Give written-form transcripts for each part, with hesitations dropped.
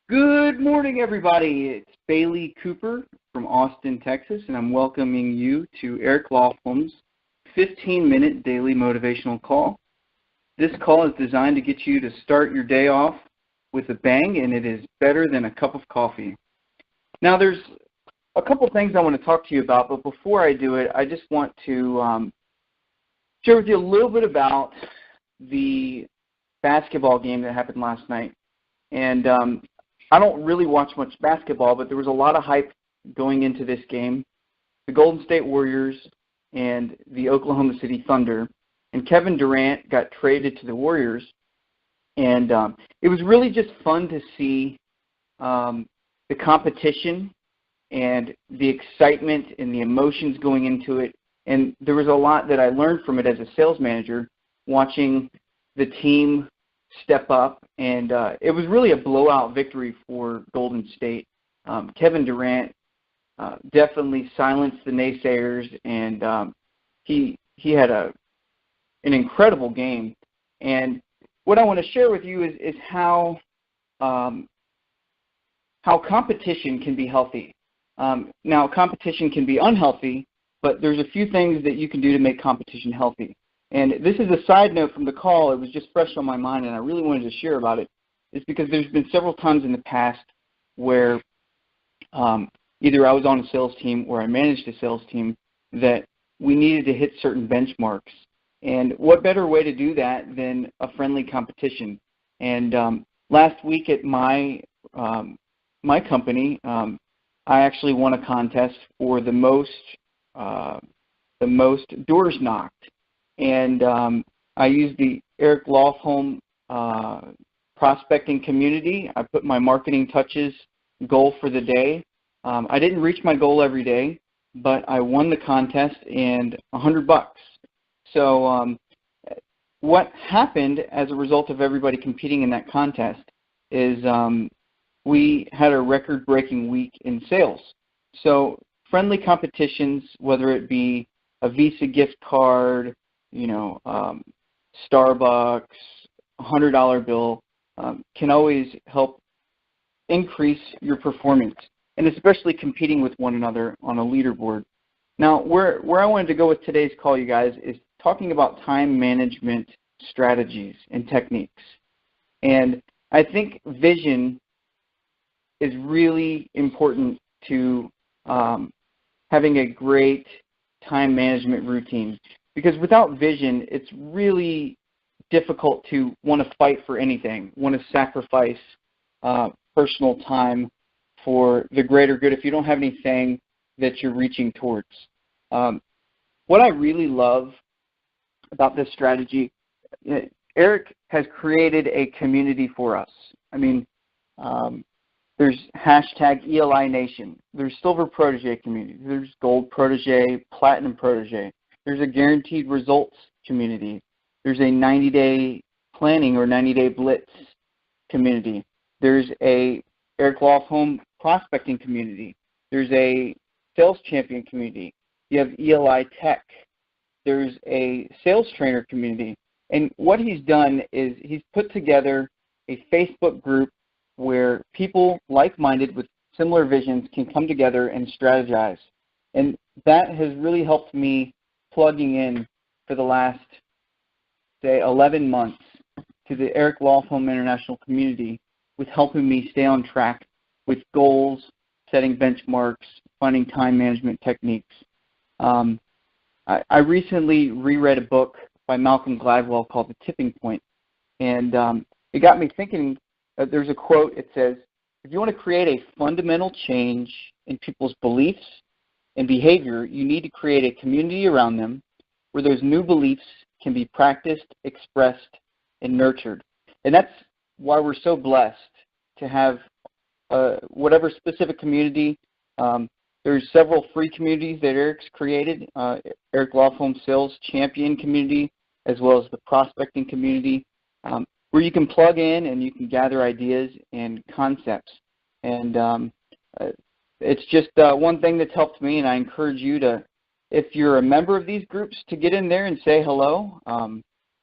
Good morning, everybody. It's Bailey Cooper from Austin, Texas, and I'm welcoming you to Eric Laughlin's 15-minute daily motivational call. This call is designed to get you to start your day off with a bang, and it is better than a cup of coffee. Now, there's a couple things I want to talk to you about, but before I do it, I just want to share with you a little bit about the basketball game that happened last night. And I don't really watch much basketball, but there was a lot of hype going into this game. The Golden State Warriors and the Oklahoma City Thunder. And Kevin Durant got traded to the Warriors. And it was really just fun to see the competition and the excitement and the emotions going into it. And there was a lot that I learned from it as a sales manager, watching the team step up, and it was really a blowout victory for Golden State. Kevin Durant definitely silenced the naysayers, and he had an incredible game. And what I want to share with you is how competition can be healthy. Now, competition can be unhealthy, but there's a few things that you can do to make competition healthy. And this is a side note from the call. It was just fresh on my mind, and I really wanted to share about it. It's because there's been several times in the past where either I was on a sales team or I managed a sales team that we needed to hit certain benchmarks. And what better way to do that than a friendly competition? And last week at my company, I actually won a contest for the most doors knocked. And I used the Eric Laughlin prospecting community. I put my marketing touches goal for the day. I didn't reach my goal every day, but I won the contest and $100. So what happened as a result of everybody competing in that contest is we had a record-breaking week in sales. So friendly competitions, whether it be a Visa gift card, Starbucks, $100 bill, can always help increase your performance, and especially competing with one another on a leaderboard. Now, where I wanted to go with today's call, you guys, is talking about time management strategies and techniques. And I think vision is really important to having a great time management routine. Because without vision, it's really difficult to want to fight for anything, want to sacrifice personal time for the greater good if you don't have anything that you're reaching towards. What I really love about this strategy, Eric has created a community for us. I mean, there's hashtag ELI Nation. There's Silver Protege community. There's Gold Protege, Platinum Protege. There's a guaranteed results community. There's a 90-day planning or 90-day blitz community. There's a Eric Laughlin prospecting community. There's a sales champion community. You have ELI Tech. There's a sales trainer community. And what he's done is he's put together a Facebook group where people like-minded with similar visions can come together and strategize. And that has really helped me plugging in for the last, say, 11 months to the Eric Laughlin International community with helping me stay on track with goals, setting benchmarks, finding time management techniques. I recently reread a book by Malcolm Gladwell called The Tipping Point, and it got me thinking. There's a quote. It says, if you want to create a fundamental change in people's beliefs and behavior, you need to create a community around them where those new beliefs can be practiced, expressed, and nurtured. And that's why we're so blessed to have whatever specific community. There's several free communities that Eric's created, Eric Laughlin Sales Champion community, as well as the prospecting community, where you can plug in and you can gather ideas and concepts. And it's just one thing that's helped me, and I encourage you to, if you're a member of these groups, to get in there and say hello.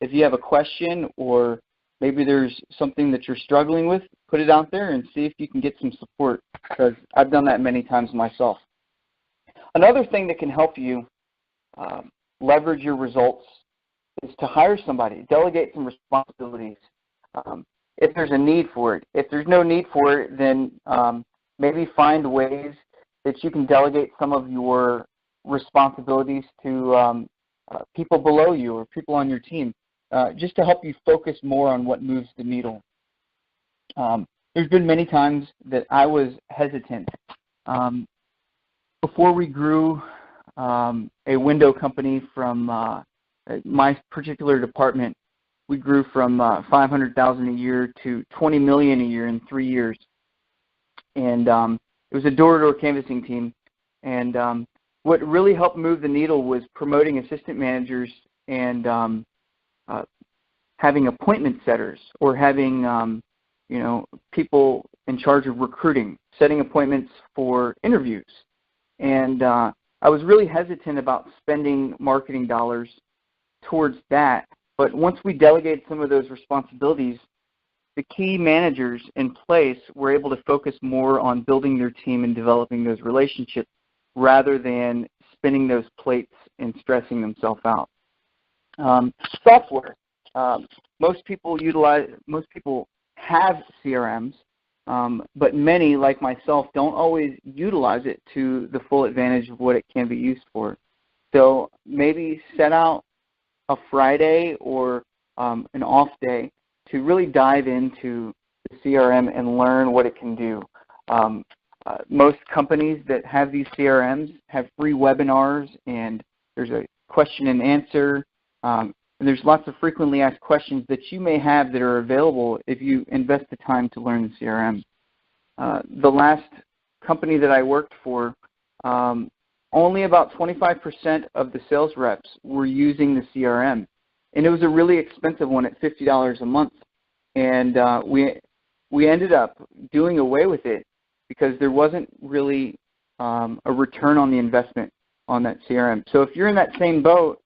If you have a question or maybe there's something that you're struggling with, put it out there and see if you can get some support, because I've done that many times myself. Another thing that can help you leverage your results is to hire somebody, delegate some responsibilities if there's a need for it. If there's no need for it, then maybe find ways that you can delegate some of your responsibilities to people below you or people on your team, just to help you focus more on what moves the needle. There's been many times that I was hesitant. Before we grew a window company from my particular department, we grew from $500,000 a year to $20 million a year in 3 years. And it was a door-to-door canvassing team. And what really helped move the needle was promoting assistant managers and having appointment setters, or having people in charge of recruiting, setting appointments for interviews. And I was really hesitant about spending marketing dollars towards that. But once we delegated some of those responsibilities, the key managers in place were able to focus more on building their team and developing those relationships rather than spinning those plates and stressing themselves out. Software. Most people have CRMs, but many, like myself, don't always utilize it to the full advantage of what it can be used for. So maybe set out a Friday or an off day to really dive into the CRM and learn what it can do. Most companies that have these CRMs have free webinars, and there's a question and answer, and there's lots of frequently asked questions that you may have that are available if you invest the time to learn the CRM. The last company that I worked for, only about 25% of the sales reps were using the CRM. And it was a really expensive one at $50 a month. And we ended up doing away with it because there wasn't really a return on the investment on that CRM. So if you're in that same boat,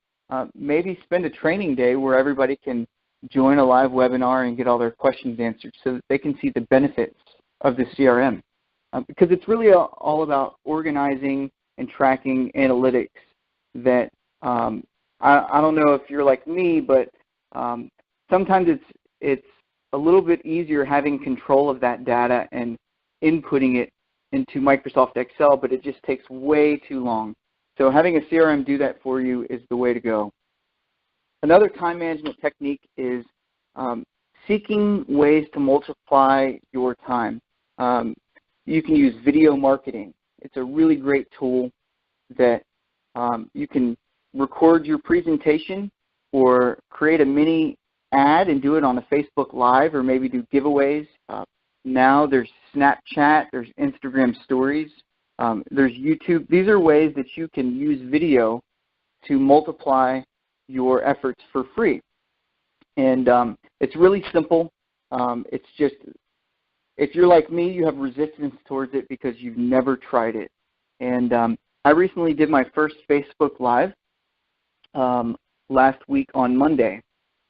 maybe spend a training day where everybody can join a live webinar and get all their questions answered so that they can see the benefits of the CRM. Because it's really all about organizing and tracking analytics that I don't know if you're like me, but sometimes it's a little bit easier having control of that data and inputting it into Microsoft Excel, but it just takes way too long. So having a CRM do that for you is the way to go. Another time management technique is seeking ways to multiply your time. You can use video marketing. It's a really great tool that you can record your presentation or create a mini ad and do it on a Facebook Live, or maybe do giveaways. Now there's Snapchat, there's Instagram Stories, there's YouTube. These are ways that you can use video to multiply your efforts for free. And it's really simple. It's just, if you're like me, you have resistance towards it because you've never tried it. And I recently did my first Facebook Live last week on Monday.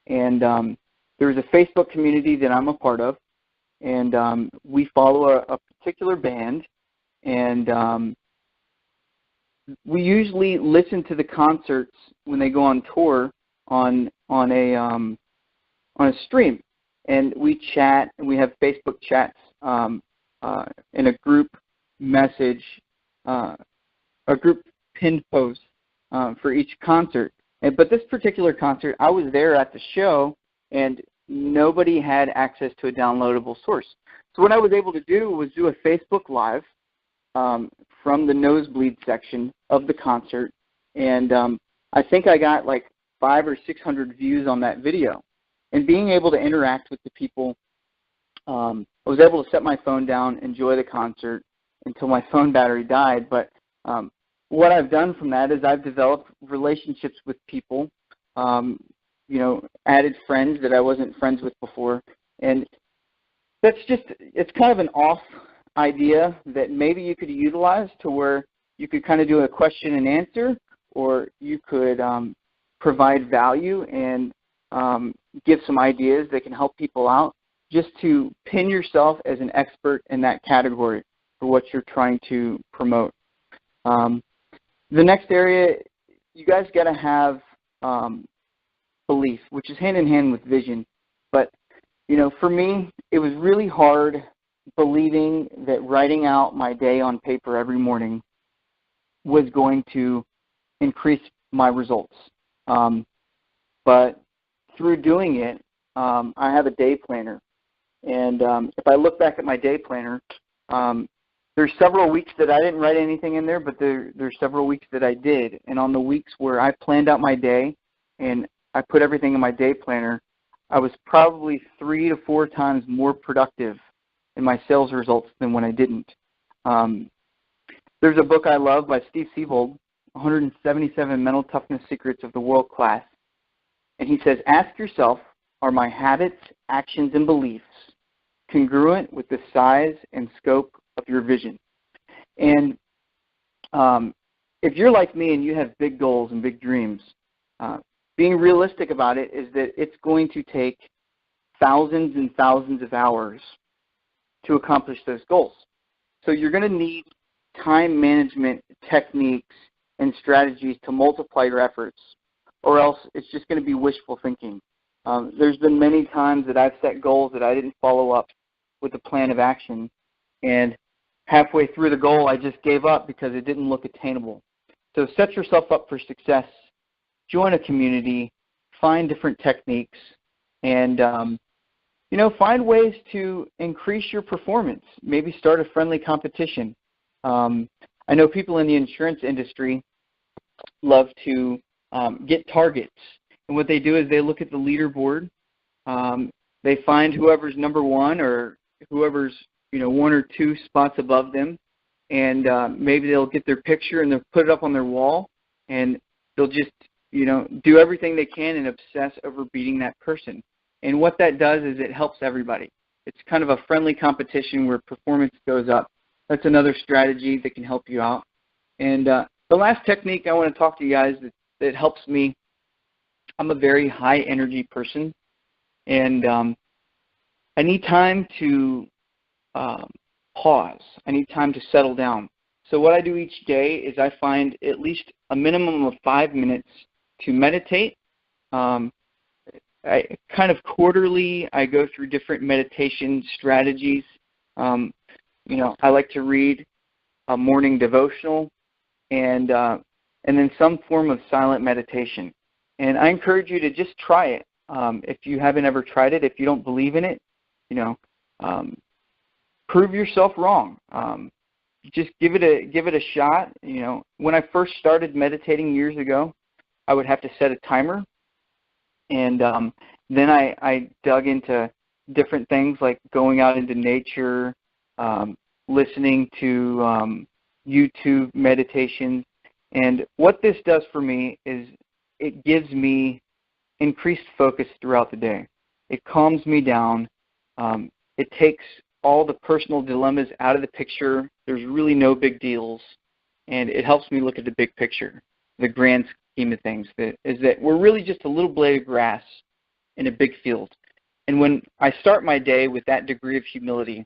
And there's a Facebook community that I'm a part of, and we follow a particular band, and we usually listen to the concerts when they go on tour on a stream, and we chat, and we have Facebook chats in a group message, a group pinned post for each concert. But this particular concert, I was there at the show, and nobody had access to a downloadable source. So what I was able to do was do a Facebook Live from the nosebleed section of the concert, and I think I got like 500 or 600 views on that video. And being able to interact with the people, I was able to set my phone down, enjoy the concert until my phone battery died. But what I've done from that is I've developed relationships with people, added friends that I wasn't friends with before. And that's just, it's kind of an off idea that maybe you could utilize to where you could kind of do a question and answer, or you could provide value and give some ideas that can help people out, just to pin yourself as an expert in that category for what you're trying to promote. The next area, you guys got to have belief, which is hand in hand with vision. But, for me, it was really hard believing that writing out my day on paper every morning was going to increase my results. But through doing it, I have a day planner. And if I look back at my day planner, there's several weeks that I didn't write anything in there, but there's several weeks that I did. And on the weeks where I planned out my day and I put everything in my day planner, I was probably 3 to 4 times more productive in my sales results than when I didn't. There's a book I love by Steve Siebold, 177 Mental Toughness Secrets of the World Class. And he says, ask yourself, are my habits, actions, and beliefs congruent with the size and scope of your vision? And if you're like me and you have big goals and big dreams, being realistic about it is that it's going to take thousands and thousands of hours to accomplish those goals. So you're going to need time management techniques and strategies to multiply your efforts, or else it's just going to be wishful thinking. There's been many times that I've set goals that I didn't follow up with a plan of action, and halfway through the goal I just gave up because it didn't look attainable. So set yourself up for success. Join a community, find different techniques, and find ways to increase your performance. Maybe start a friendly competition. I know people in the insurance industry love to get targets. And what they do is they look at the leaderboard. They find whoever's number one or whoever's 1 or 2 spots above them, and maybe they'll get their picture and they'll put it up on their wall, and they'll just do everything they can and obsess over beating that person. And what that does is it helps everybody. It's kind of a friendly competition where performance goes up. That's another strategy that can help you out. And the last technique I want to talk to you guys that helps me, I'm a very high energy person, and I need time to pause. I need time to settle down. So what I do each day is I find at least a minimum of 5 minutes to meditate. I kind of quarterly, I go through different meditation strategies. I like to read a morning devotional and then some form of silent meditation. And I encourage you to just try it. If you haven't ever tried it, if you don't believe in it, prove yourself wrong. Just give it a shot. When I first started meditating years ago, I would have to set a timer, and then I dug into different things like going out into nature, listening to YouTube meditations. And what this does for me is it gives me increased focus throughout the day. It calms me down. It takes all the personal dilemmas out of the picture. There's really no big deals. And it helps me look at the big picture, the grand scheme of things, that we're really just a little blade of grass in a big field. And when I start my day with that degree of humility,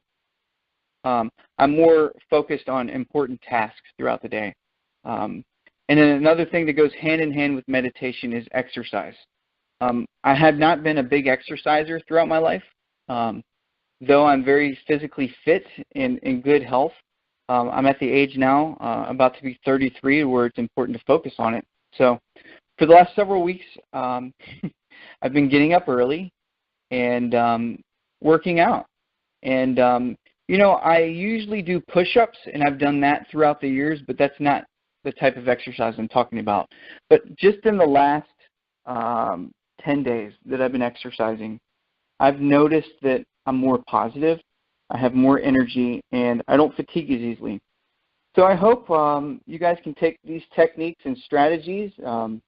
I'm more focused on important tasks throughout the day. And then another thing that goes hand in hand with meditation is exercise. I have not been a big exerciser throughout my life. Though I'm very physically fit and in good health, I'm at the age now, about to be 33, where it's important to focus on it. So for the last several weeks, I've been getting up early and working out. And, I usually do push-ups, and I've done that throughout the years, but that's not the type of exercise I'm talking about. But just in the last 10 days that I've been exercising, I've noticed that I'm more positive, I have more energy, and I don't fatigue as easily. So I hope you guys can take these techniques and strategies and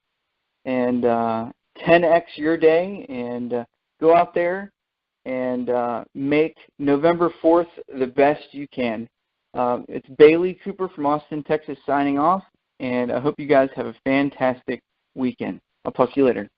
10x your day and go out there and make November 4th the best you can. It's Bailey Cooper from Austin, Texas signing off, and I hope you guys have a fantastic weekend. I'll talk to you later.